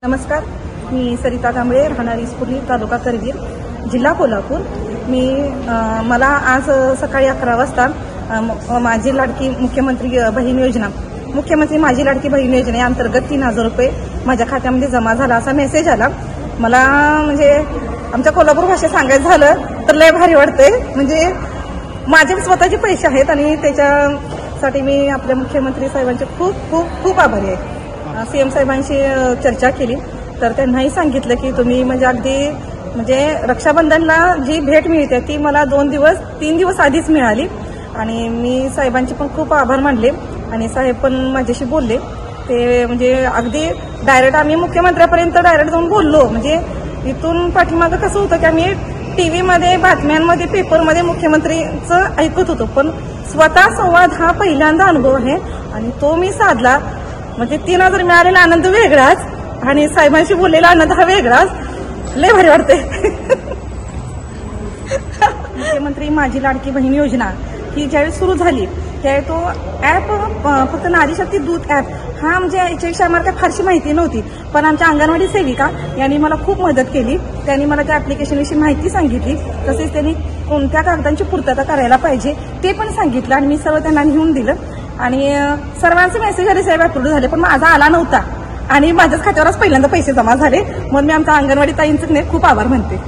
नमस्कार, मी सरिता कांबळे, राहणार इस्पुर्ली, तालुका करवीर, जिल्हा कोल्हापूर। मला आज सकाळी 11 वाजता माझी लाडकी मुख्यमंत्री बहीण योजना, मुख्यमंत्री माझी लाडकी बहीण योजनेअंतर्गत 3000 रुपये माझ्या खात्यामध्ये जमा झाला असा मेसेज आला। मला म्हणजे आमच्या कोल्हापूर भाषेत सांगायचं झालं तर लय भारी वाटते। म्हणजे माझे स्वतःचे पैसे आहेत आणि त्याच्यासाठी मी आपल्या मुख्यमंत्री साहेबांचे खूप खूप खूप आभारी आहे। सीएम साहेबांशी चर्चा केली तर त्यांनाही सांगितलं की तुम्ही म्हणजे अगदी म्हणजे रक्षाबंधनला जी भेट मिळते ती मला 3 दिवस आधीच मिळाली आणि मी साहेबांचे पण खूप आभार मानले आणि साहेब पण माझ्याशी बोलले। ते म्हणजे अगदी डायरेक्ट आम्ही मुख्यमंत्र्यापर्यंत डायरेक्ट जाऊन बोललो। म्हणजे इथून पाठीमागं कसं होतं की आम्ही टीव्हीमध्ये, बातम्यांमध्ये, पेपरमध्ये मुख्यमंत्रीचं ऐकत होतो, पण स्वतः संवाद हा पहिल्यांदा अनुभव आहे आणि तो मी साधला। म्हणजे 3000 मिळालेला आनंद वेगळाच आणि साहेबांशी बोललेला आनंद हा वेगळाच, लय भारी वाटते। मुख्यमंत्री माझी लाडकी बहीण योजना ही ज्यावेळी सुरू झाली त्यावेळी तो ऍप फक्त नारी शक्ती दूत ऍप हा म्हणजे याच्याविषयी आम्हाला काही फारशी माहिती नव्हती, पण आमच्या अंगणवाडी सेविका यांनी मला खूप मदत केली। त्यांनी मला त्या ऍप्लिकेशनविषयी माहिती सांगितली, तसेच त्यांनी कोणत्या कागदांची पूर्तता करायला पाहिजे ते पण सांगितलं आणि मी सर्व त्यांना घेऊन दिलं आणि सर्वांचे मेसेज आले, साहेब अप्रूव्ह झाले, पण माझा आला नव्हता आणि माझ्याच खात्यावरच पहिल्यांदा पैसे जमा झाले। म्हणून मी आमच्या अंगणवाडी ताईंचे खूप आभार मानते।